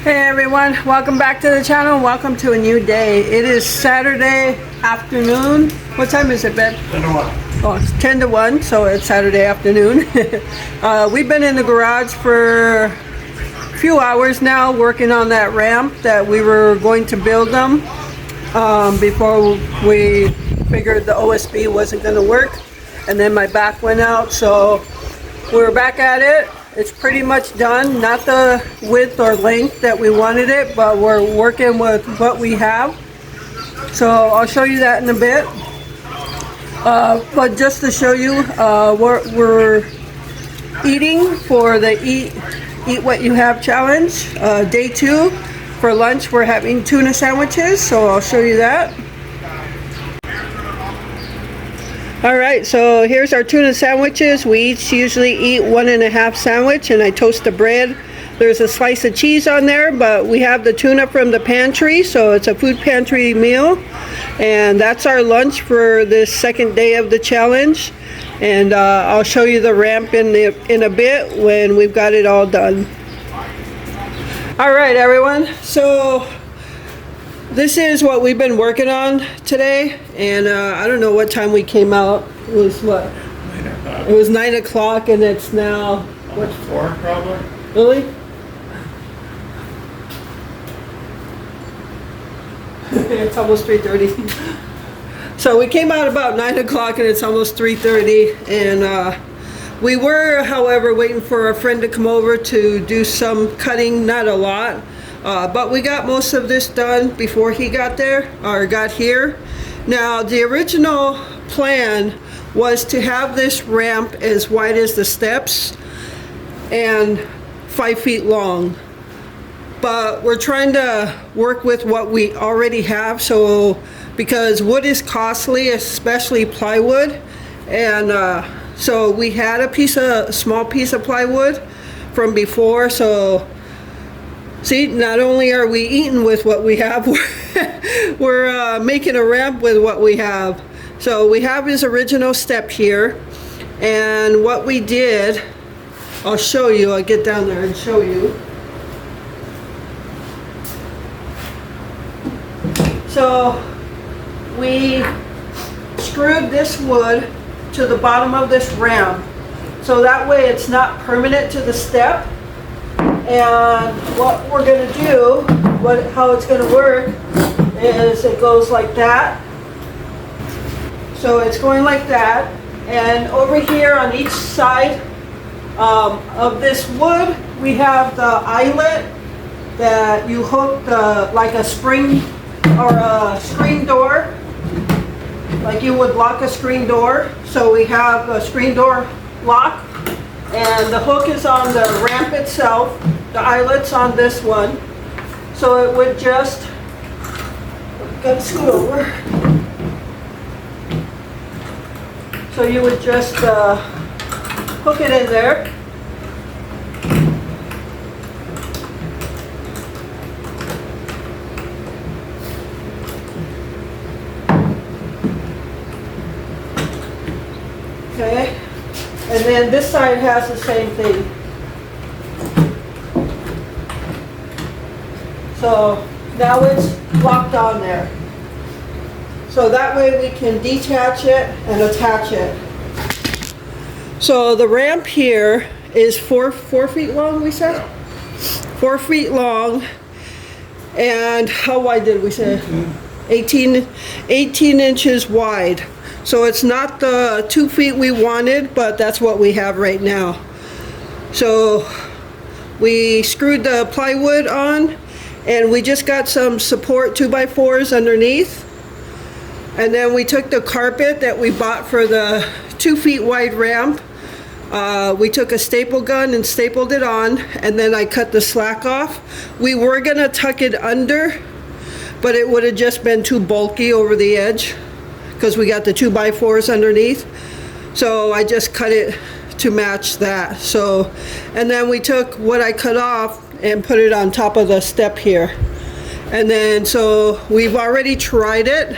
Hey everyone, welcome back to the channel. Welcome to a new day. It is Saturday afternoon. What time is it, Ben? 10 to 1. Oh, it's 10 to 1, so it's Saturday afternoon. We've been in the garage for a few hours now working on that ramp that we were going to build them before we figured the OSB wasn't going to work. And then my back went out, so we're back at it. It's pretty much done, not the width or length that we wanted it, but we're working with what we have. So I'll show you that in a bit. But just to show you, we're eating for the Eat What You Have challenge. Day 2, for lunch we're having tuna sandwiches, so I'll show you that. Alright, so here's our tuna sandwiches. We each usually eat 1.5 sandwich, and I toast the bread. There's a slice of cheese on there, but we have the tuna from the pantry, so it's a food pantry meal. And that's our lunch for this second day of the challenge. And I'll show you the ramp in a bit when we've got it all done. Alright everyone, so this is what we've been working on today, and I don't know what time we came out. It was what? 9 o'clock. It was 9 o'clock, and it's now what? 4 probably. Really? It's almost 3:30. So we came out about 9 o'clock, and it's almost 3:30, and we were, however, waiting for a friend to come over to do some cutting, not a lot. But we got most of this done before he got there, or got here. Now, the original plan was to have this ramp as wide as the steps and 5 feet long. But we're trying to work with what we already have, so because wood is costly, especially plywood, and so we had a small piece of plywood from before, so see, not only are we eating with what we have, we're making a ramp with what we have. So we have his original step here, and what we did, I'll show you, I'll get down there and show you. So we screwed this wood to the bottom of this ramp, so that way it's not permanent to the step. And what we're going to do, how it's going to work, is it goes like that. So it's going like that. And over here on each side of this wood, we have the eyelet that you hook like a spring or a screen door, like you would lock a screen door. So we have a screen door lock, and the hook is on the ramp itself. The eyelet's on this one, so it would just, gotta scoot over. So you would just hook it in there. Okay, and then this side has the same thing. So now it's locked on there. So that way we can detach it and attach it. So the ramp here is 4 feet long, we said? 4 feet long. And how wide did we say? 18 inches wide. So it's not the 2 feet we wanted, but that's what we have right now. So we screwed the plywood on, and we just got some support 2x4s underneath. And then we took the carpet that we bought for the 2 feet wide ramp. We took a staple gun and stapled it on, and then I cut the slack off. We were gonna tuck it under, but it would have just been too bulky over the edge because we got the 2x4s underneath. So I just cut it to match that. So, and then we took what I cut off and put it on top of the step here. And then, so we've already tried it,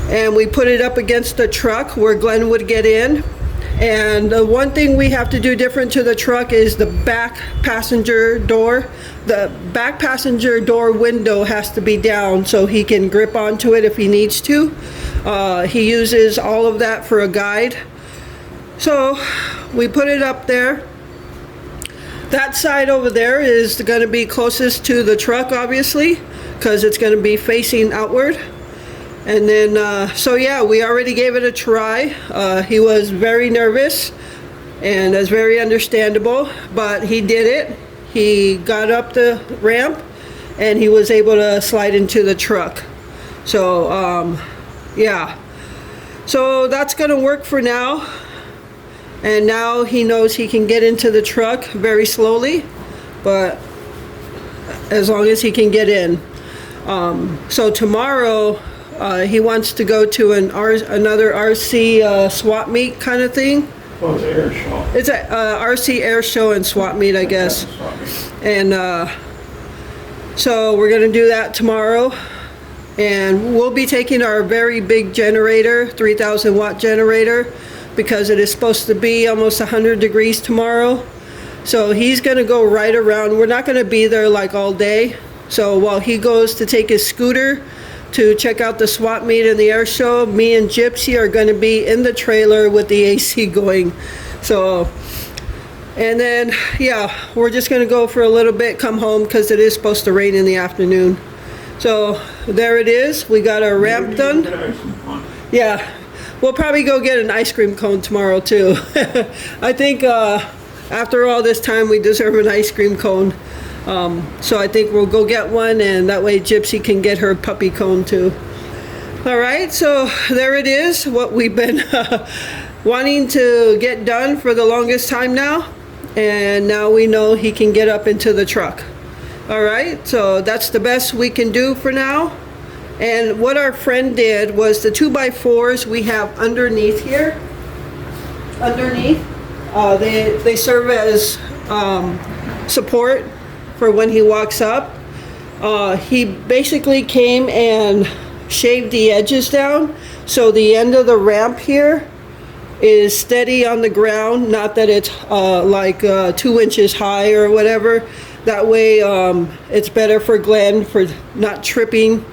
and we put it up against the truck where Glen would get in. And the one thing we have to do different to the truck is the back passenger door. The back passenger door window has to be down so he can grip onto it if he needs to. He uses all of that for a guide. So we put it up there. That side over there is going to be closest to the truck, obviously, because it's going to be facing outward. And then, so yeah, we already gave it a try. He was very nervous, and that's very understandable, but he did it. He got up the ramp, and he was able to slide into the truck. So, yeah. So that's gonna work for now. And now he knows he can get into the truck very slowly, but as long as he can get in. So tomorrow, he wants to go to another RC swap meet kind of thing. Oh, it's an air show. It's a RC air show and swap meet, I guess. And so we're going to do that tomorrow. And we'll be taking our very big generator, 3,000 watt generator, because it is supposed to be almost 100 degrees tomorrow. So he's going to go right around. We're not going to be there like all day. So while he goes to take his scooter to check out the swap meet and the air show, me and Gypsy are going to be in the trailer with the AC going. So, and then, yeah, we're just going to go for a little bit, come home, because it is supposed to rain in the afternoon. So there it is. We got our ramp done. Yeah, we'll probably go get an ice cream cone tomorrow too. I think after all this time, we deserve an ice cream cone. So I think we'll go get one, and that way Gypsy can get her puppy cone too. All right, so there it is, what we've been wanting to get done for the longest time now. And now we know he can get up into the truck. All right, so that's the best we can do for now. And what our friend did was the 2x4s we have underneath here. Underneath, they serve as support for when he walks up. He basically came and shaved the edges down, so the end of the ramp here is steady on the ground, not that it's like 2 inches high or whatever. That way it's better for Glen for not tripping,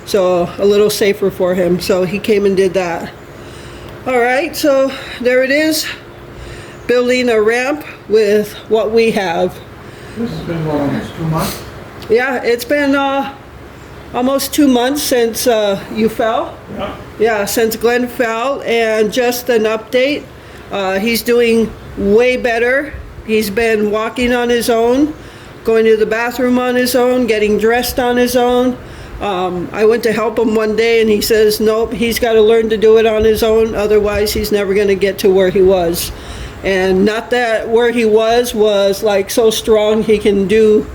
so a little safer for him. So he came and did that. All right, so there it is, building a ramp with what we have. This has been what, almost 2 months? Yeah, it's been almost 2 months since you fell. Yeah. Yeah, since Glen fell. And just an update, he's doing way better. He's been walking on his own, going to the bathroom on his own, getting dressed on his own. I went to help him one day, and he says, nope, he's got to learn to do it on his own, otherwise he's never going to get to where he was. And not that where he was like so strong he can do,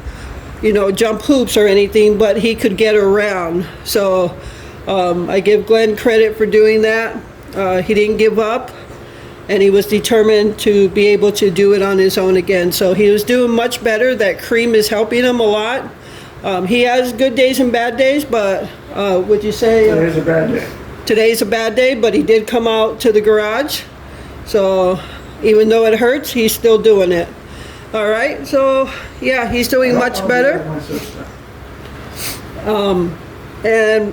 you know, jump hoops or anything, but he could get around. So I give Glen credit for doing that. He didn't give up, and he was determined to be able to do it on his own again. So he was doing much better. That cream is helping him a lot. He has good days and bad days, but would you say Today's a bad day. Today's a bad day, but he did come out to the garage. So even though it hurts, he's still doing it. All right, so yeah, he's doing much better. And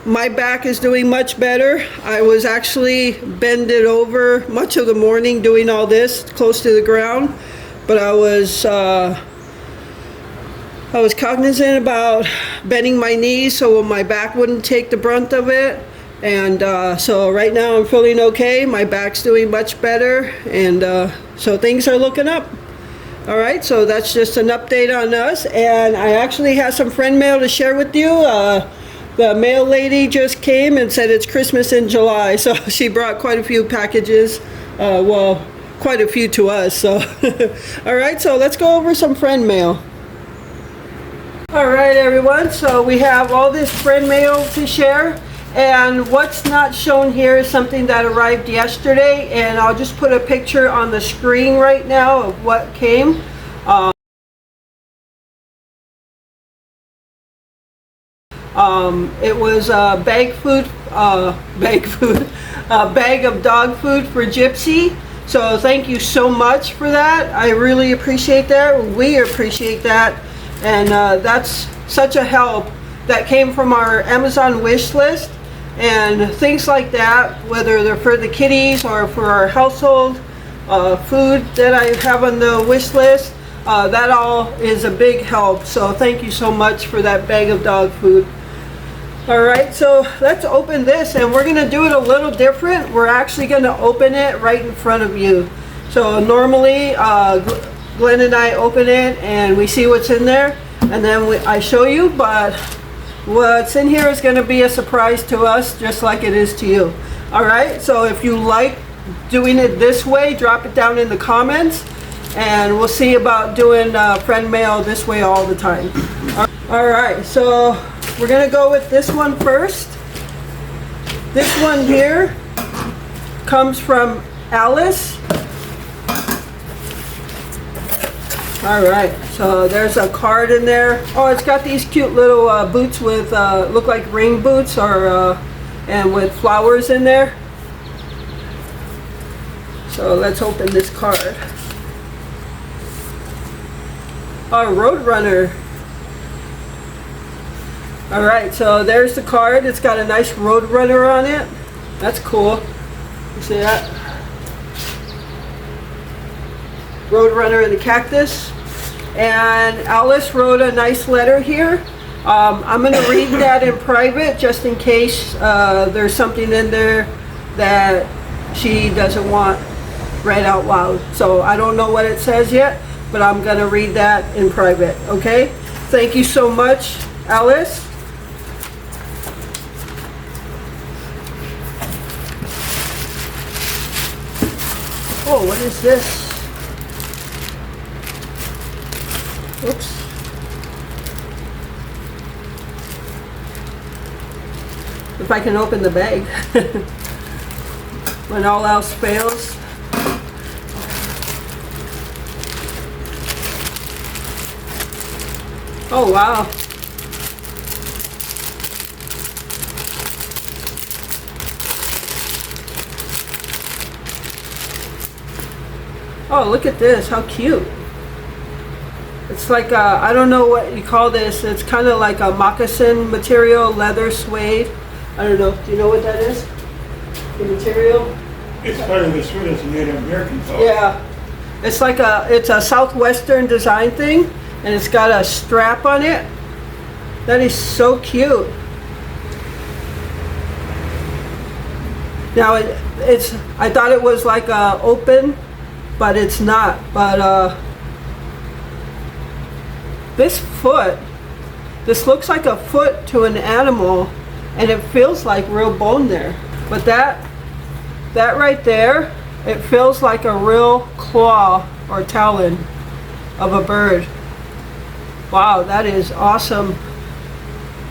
my back is doing much better. I was actually bended over much of the morning doing all this close to the ground, but I was cognizant about bending my knees so my back wouldn't take the brunt of it. And so right now I'm feeling okay. My back's doing much better, and so things are looking up. All right, so that's just an update on us. And I actually have some friend mail to share with you. The mail lady just came and said it's Christmas in July, so she brought quite a few packages. Well, quite a few to us. So all right, so let's go over some friend mail. All right, everyone, so we have all this friend mail to share. And what's not shown here is something that arrived yesterday, and I'll just put a picture on the screen right now of what came. It was a bag of dog food for Gypsy. So thank you so much for that. I really appreciate that. We appreciate that. And that's such a help. That came from our Amazon wish list. And things like that, whether they're for the kitties or for our household, food that I have on the wish list, that all is a big help. So thank you so much for that bag of dog food. All right, so let's open this, and we're gonna do it a little different. We're actually gonna open it right in front of you. So normally, Glenn and I open it and we see what's in there, and then I show you, but what's in here is gonna be a surprise to us, just like it is to you. All right, so if you like doing it this way, drop it down in the comments, and we'll see about doing friend mail this way all the time. All right, so we're gonna go with this one first. This one here comes from Alice. All right, so there's a card in there. Oh, it's got these cute little boots with, look like rain boots, or and with flowers in there. So let's open this card. A Roadrunner. All right, so there's the card. It's got a nice Roadrunner on it. That's cool. You see that? Roadrunner and the cactus. And Alice wrote a nice letter here. I'm going to read that in private just in case there's something in there that she doesn't want read out loud. So I don't know what it says yet, but I'm going to read that in private, okay? Thank you so much, Alice. Oh, what is this? Oops. If I can open the bag. When all else fails. Oh, wow. Oh, look at this. How cute. It's like a, I don't know what you call this. It's kind of like a moccasin material, leather suede. I don't know. Do you know what that is? The material? It's part of the suit as a Native American dog. Yeah. It's like it's a southwestern design thing, and it's got a strap on it. That is so cute. Now I thought it was like open, but it's not. But this foot, this looks like a foot to an animal, and it feels like real bone there. But that right there, it feels like a real claw or talon of a bird. Wow, that is awesome.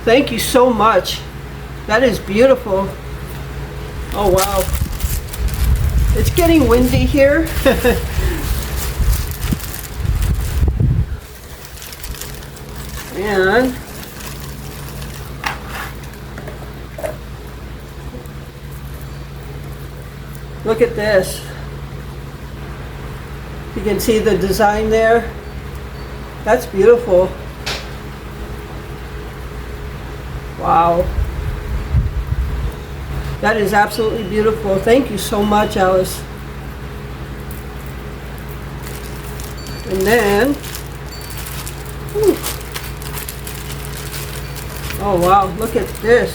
Thank you so much. That is beautiful. Oh wow. It's getting windy here. And look at this. You can see the design there. That's beautiful. Wow. That is absolutely beautiful. Thank you so much, Alice. And then, whew. Oh wow, look at this.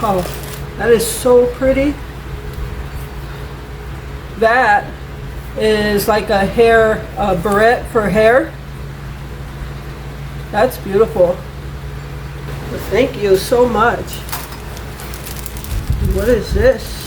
Oh, that is so pretty. That is like a hair, barrette for hair. That's beautiful. Well, thank you so much. What is this?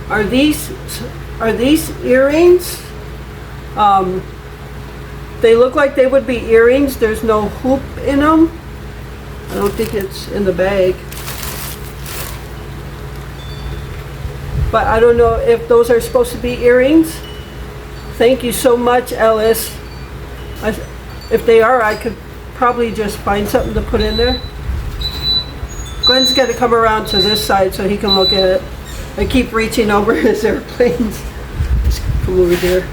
Are these earrings? They look like they would be earrings. There's no hoop in them. I don't think it's in the bag. But I don't know if those are supposed to be earrings. Thank you so much, Ellis. If they are, I could probably just find something to put in there. Glen's got to come around to this side so he can look at it. I keep reaching over his airplanes. Just come over here.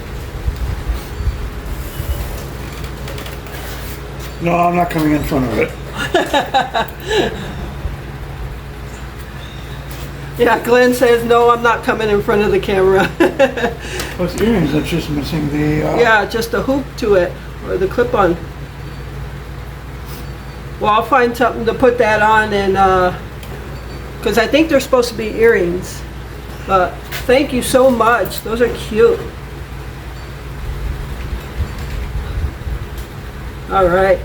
No, I'm not coming in front of it. Yeah, Glen says, no, I'm not coming in front of the camera. Those earrings, that's just missing the... Yeah, just a hoop to it, or the clip-on. Well, I'll find something to put that on, and because I think they're supposed to be earrings. But thank you so much. Those are cute. All right.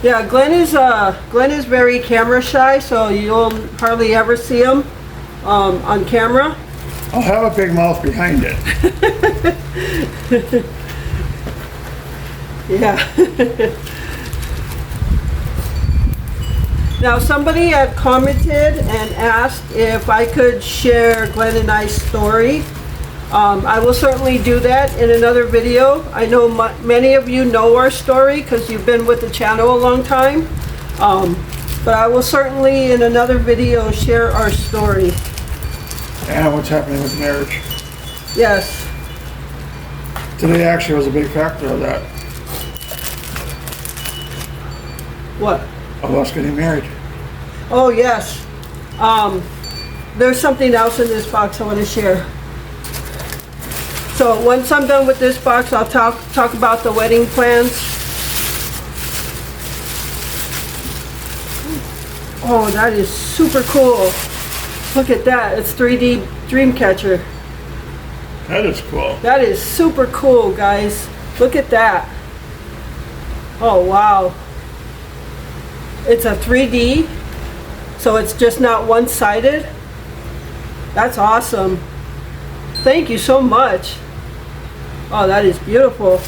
Yeah, Glen is very camera shy, so you'll hardly ever see him on camera. I'll have a big mouth behind it. Yeah. Now, somebody had commented and asked if I could share Glen and I's story. I will certainly do that in another video. I know many of you know our story because you've been with the channel a long time. But I will certainly in another video share our story. And what's happening with marriage. Yes. Today actually was a big factor of that. What? Of us getting married. Oh, yes. There's something else in this box I want to share. So once I'm done with this box, I'll talk about the wedding plans. Oh, that is super cool. Look at that. It's 3D Dreamcatcher. That is cool. That is super cool, guys. Look at that. Oh, wow. It's a 3D, so it's just not one-sided. That's awesome. Thank you so much. Oh, that is beautiful.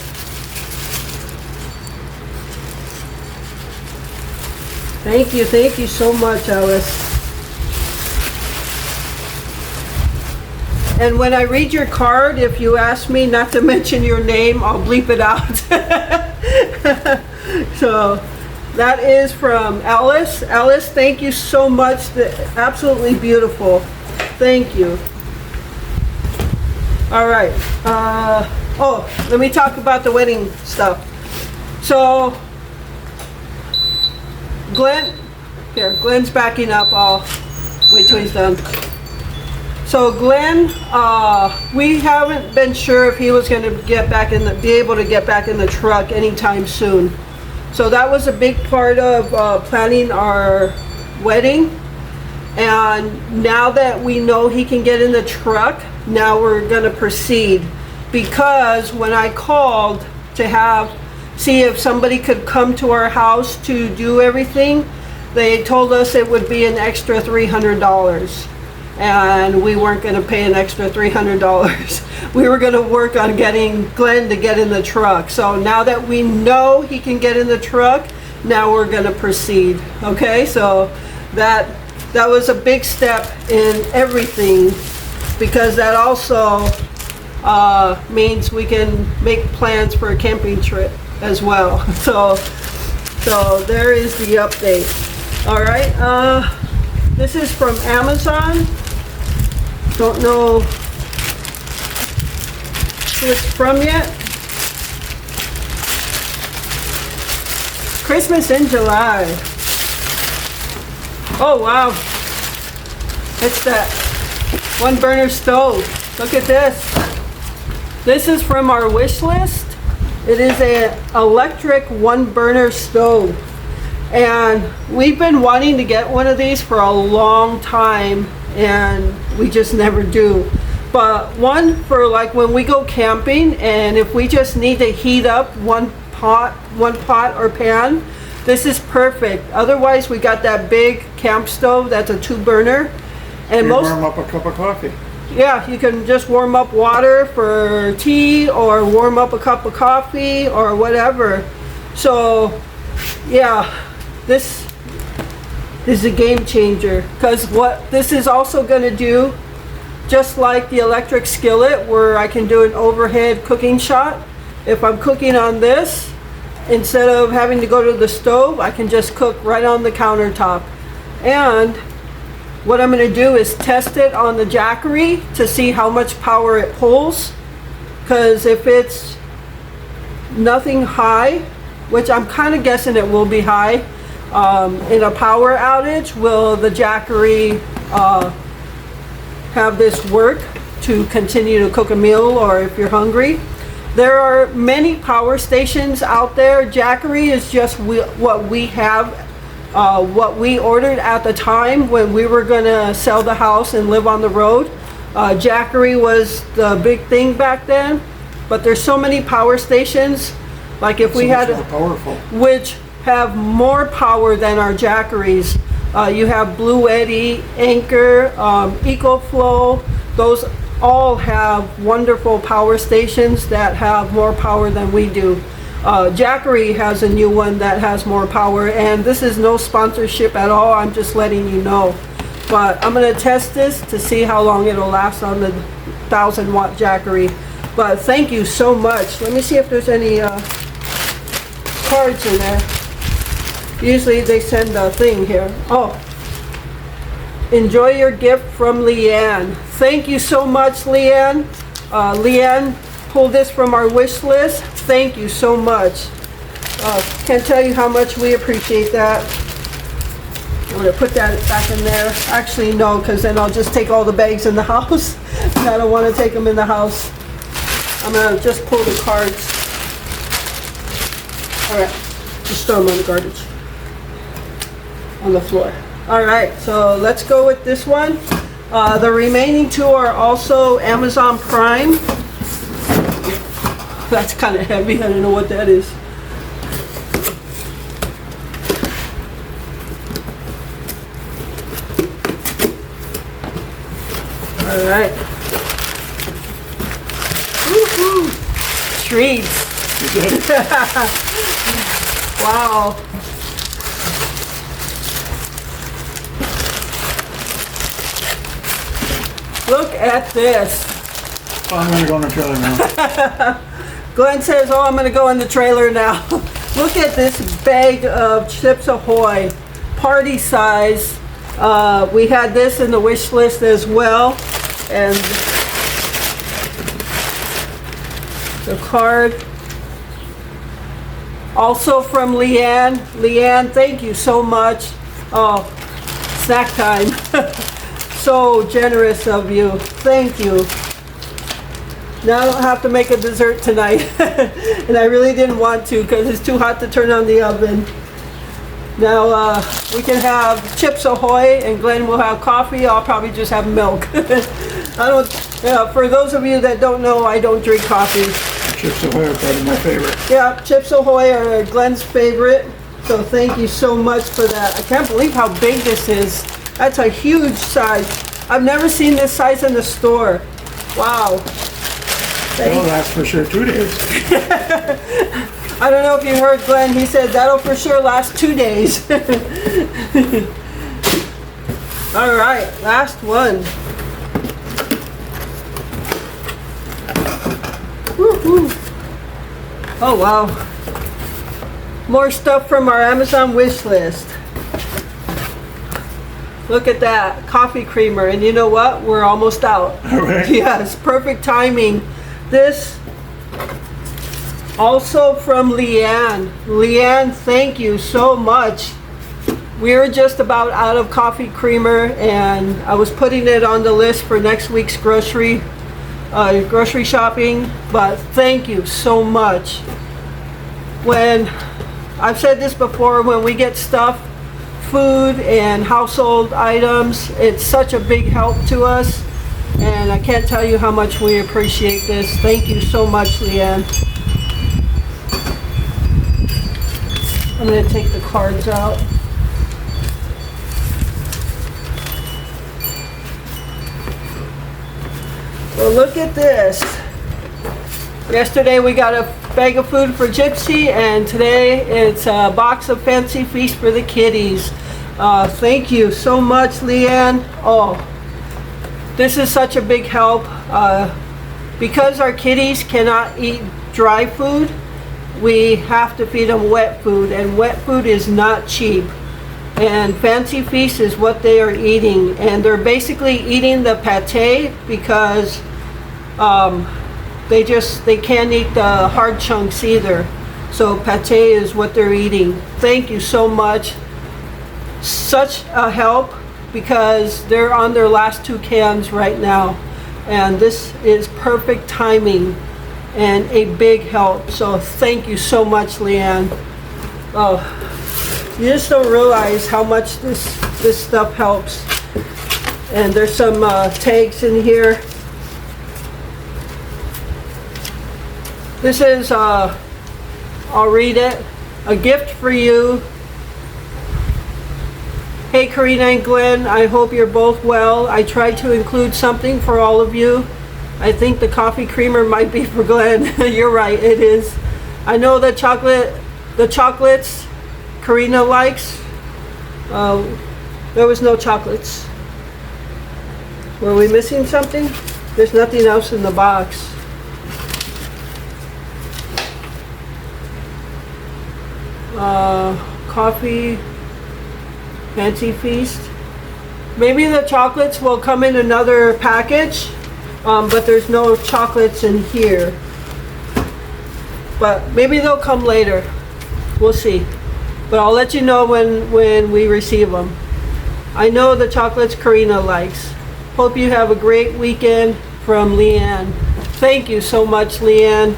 Thank you so much, Alice. And when I read your card, if you ask me not to mention your name, I'll bleep it out. So that is from Alice. Alice, thank you so much. Absolutely beautiful. Thank you. All right. Oh, let me talk about the wedding stuff. So, Glen's backing up. I'll wait till he's done. So Glen, we haven't been sure if he was going to be able to get back in the truck anytime soon. So that was a big part of planning our wedding. And now that we know he can get in the truck, now we're going to proceed. Because when I called to see if somebody could come to our house to do everything, they told us it would be an extra $300. And we weren't going to pay an extra $300. We were going to work on getting Glen to get in the truck. So now that we know he can get in the truck, now we're going to proceed. Okay, so that was a big step in everything, because that also means we can make plans for a camping trip as well. So there is the update. All right, this is from Amazon. Don't know who it's from yet. Christmas in July. Oh wow, it's that one burner stove. Look at this. This is from our wish list. It is an electric one burner stove. And we've been wanting to get one of these for a long time, and we just never do. But one for like when we go camping, and if we just need to heat up one pot or pan, this is perfect. Otherwise, we got that big camp stove that's a 2-burner. And warm up a cup of coffee. Yeah, you can just warm up water for tea, or warm up a cup of coffee, or whatever. So, yeah, this is a game changer. Because what this is also going to do just like the electric skillet where I can do an overhead cooking shot. If I'm cooking on this, instead of having to go to the stove, I can just cook right on the countertop. And what I'm going to do is test it on the Jackery to see how much power it pulls. Because if it's nothing high, which I'm kind of guessing it will be high, in a power outage, will the Jackery have this work to continue to cook a meal, or if you're hungry. There are many power stations out there. Jackery is just what we have, what we ordered at the time when we were gonna sell the house and live on the road. Jackery was the big thing back then, but there's so many power stations, like if we had, more powerful. which have more power than our Jackeries. You have Blue Eddy, Anchor, EcoFlow, those all have wonderful power stations that have more power than we do. Jackery has a new one that has more power, and this is no sponsorship at all, I'm just letting you know. But I'm going to test this to see how long it'll last on the 1000-watt Jackery. But thank you so much. Let me see if there's any cards in there. Usually they send a thing here. Oh, enjoy your gift from Leanne. Thank you so much, Leanne. Leanne pulled this from our wish list. Thank you so much. Can't tell you how much we appreciate that. I'm gonna put that back in there. Actually, no, because then I'll just take all the bags in the house. And I don't want to take them in the house. I'm gonna just pull the cards. All right, just throw them on the garbage. On the floor. All right, so let's go with this one. The remaining two are also Amazon Prime. That's kind of heavy. I don't know what that is. All right. Woo-hoo. Treats. Wow. Look at this. Oh, I'm gonna go in the trailer now. Glenn says, oh, I'm gonna go in the trailer now. Look at this bag of Chips Ahoy, party size. We had this in the wish list as well. And the card. Also from Leanne. Leanne, thank you so much. Oh, snack time. So generous of you. Thank you. Now I don't have to make a dessert tonight. And I really didn't want to because it's too hot to turn on the oven. Now we can have Chips Ahoy and Glenn will have coffee. I'll probably just have milk. For those of you that don't know, I don't drink coffee. Chips Ahoy are probably my favorite. Yeah, Chips Ahoy are Glenn's favorite. So thank you so much for that. I can't believe how big this is. That's a huge size. I've never seen this size in the store. Wow. That'll last for sure 2 days. I don't know if you heard Glenn, he said that'll for sure last 2 days. All right, last one. Woo-hoo. Oh wow. More stuff from our Amazon wish list. Look at that, coffee creamer, and you know what? We're almost out. All right. Yes, perfect timing. This also from Leanne. Leanne, thank you so much. We were just about out of coffee creamer, and I was putting it on the list for next week's grocery shopping, but thank you so much. When, I've said this before, when we get stuff, food and household items, it's such a big help to us, and I can't tell you how much we appreciate this. Thank you so much, Leanne. I'm going to take the cards out. So look at this. Yesterday we got a bag of food for Gypsy, and today it's a box of Fancy Feast for the kiddies. Thank you so much, Leanne. Oh, This is such a big help. Because our kitties cannot eat dry food, we have to feed them wet food, and wet food is not cheap. And Fancy Feast is what they are eating, and they're basically eating the pate because they can't eat the hard chunks either. So pate is what they're eating. Thank you so much. Such a help, because they're on their last 2 cans right now, and this is perfect timing and a big help. So thank you so much, Leanne. Oh, you just don't realize how much this stuff helps. And there's some tags in here. This is I'll read it. A gift for you. Hey Karina and Glenn, I hope you're both well. I tried to include something for all of you. I think the coffee creamer might be for Glenn. You're right, it is. I know the chocolates Karina likes. There was no chocolates. Were we missing something? There's nothing else in the box. Coffee, Fancy Feast. Maybe the chocolates will come in another package, but there's no chocolates in here. But maybe they'll come later. We'll see. But I'll let you know when we receive them. I know the chocolates Karina likes. Hope you have a great weekend, from Leanne. Thank you so much, Leanne.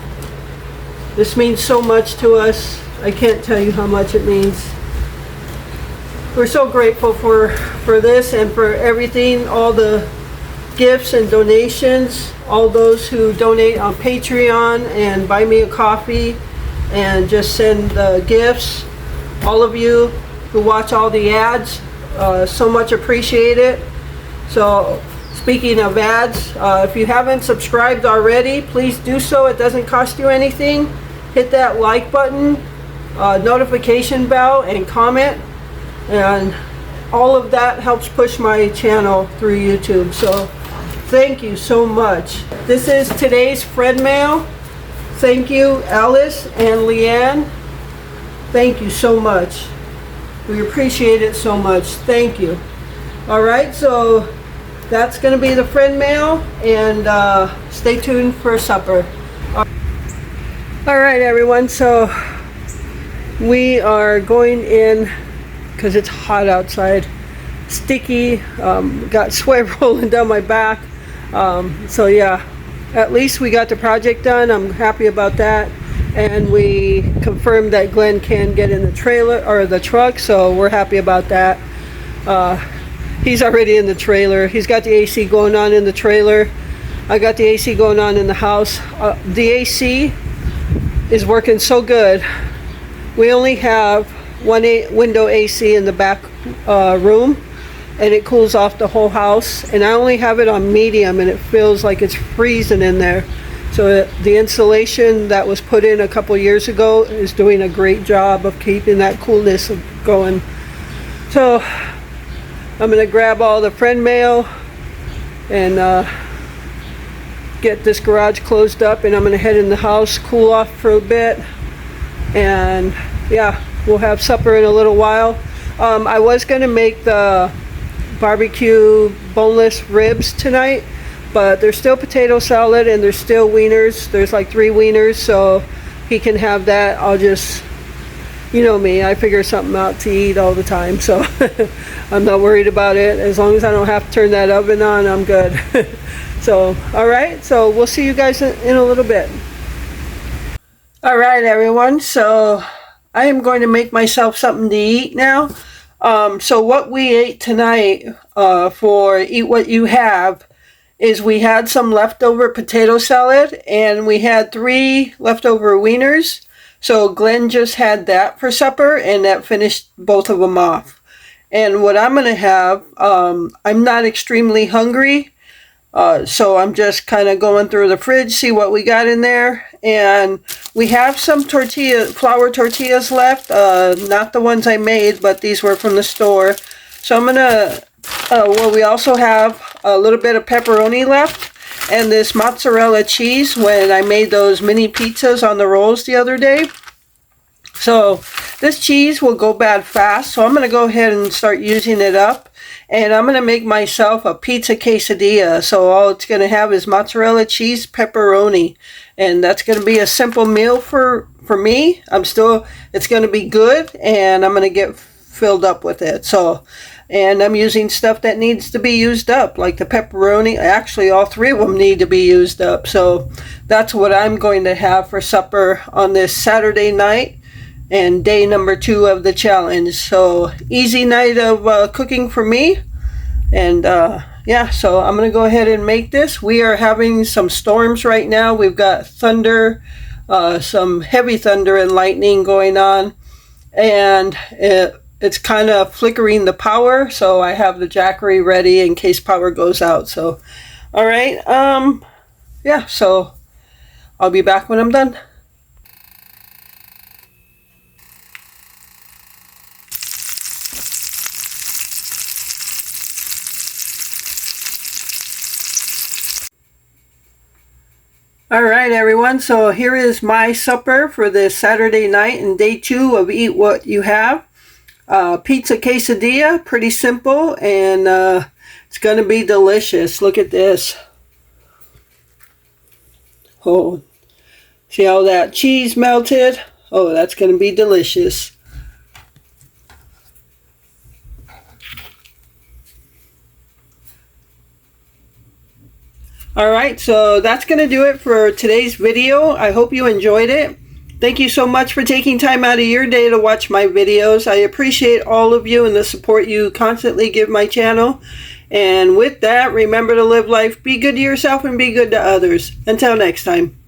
This means so much to us. I can't tell you how much it means. We're so grateful for this and for everything, all the gifts and donations, all those who donate on Patreon and buy me a coffee and just send gifts. All of you who watch all the ads, so much appreciate it. So speaking of ads, if you haven't subscribed already, please do so. It doesn't cost you anything. Hit that like button, notification bell, and comment. And all of that helps push my channel through YouTube. So thank you so much. This is today's friend mail. Thank you, Alice and Leanne. Thank you so much. We appreciate it so much. Thank you. All right, so that's going to be the friend mail, and stay tuned for supper. All right, everyone, so we are going in because it's hot outside, sticky, got sweat rolling down my back. So yeah, at least we got the project done. I'm happy about that. And we confirmed that Glenn can get in the trailer or the truck, so we're happy about that. He's already in the trailer. He's got the AC going on in the trailer. I got the AC going on in the house. The AC is working so good. We only have one window AC in the back room, and it cools off the whole house. And I only have it on medium, and it feels like it's freezing in there. So the insulation that was put in a couple years ago is doing a great job of keeping that coolness going. So I'm going to grab all the friend mail and get this garage closed up, and I'm going to head in the house, cool off for a bit, and yeah, we'll have supper in a little while. I was going to make the barbecue boneless ribs tonight, but there's still potato salad and there's still wieners. There's like 3 wieners, so he can have that. I'll just, you know me, I figure something out to eat all the time, so I'm not worried about it. As long as I don't have to turn that oven on, I'm good. So, all right, so we'll see you guys in a little bit. All right, everyone, so I am going to make myself something to eat now. So what we ate tonight for Eat What You Have is we had some leftover potato salad, and we had 3 leftover wieners. So Glenn just had that for supper, and that finished both of them off. And what I'm going to have, I'm not extremely hungry, so I'm just kind of going through the fridge, see what we got in there. And we have some flour tortillas left, not the ones I made, but these were from the store. So I'm going to, we also have a little bit of pepperoni left and this mozzarella cheese when I made those mini pizzas on the rolls the other day. So this cheese will go bad fast, so I'm going to go ahead and start using it up. And I'm going to make myself a pizza quesadilla. So all it's going to have is mozzarella cheese, pepperoni. And that's going to be a simple meal for me. It's going to be good, and I'm going to get filled up with it. So, and I'm using stuff that needs to be used up, like the pepperoni. Actually, all three of them need to be used up. So that's what I'm going to have for supper on this Saturday night and day number 2 of the challenge. So easy night of cooking for me. And yeah, so I'm gonna go ahead and make this. We are having some storms right now. We've got thunder, some heavy thunder and lightning going on, and it's kind of flickering the power, so I have the Jackery ready in case power goes out. So all right, yeah, so I'll be back when I'm done. All right, everyone, so here is my supper for this Saturday night and day 2 of Eat What You Have. Pizza quesadilla, pretty simple, and it's going to be delicious. Look at this. Oh, see how that cheese melted? Oh, that's going to be delicious. Alright, so that's going to do it for today's video. I hope you enjoyed it. Thank you so much for taking time out of your day to watch my videos. I appreciate all of you and the support you constantly give my channel. And with that, remember to live life, be good to yourself, and be good to others. Until next time.